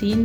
3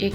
1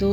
2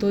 2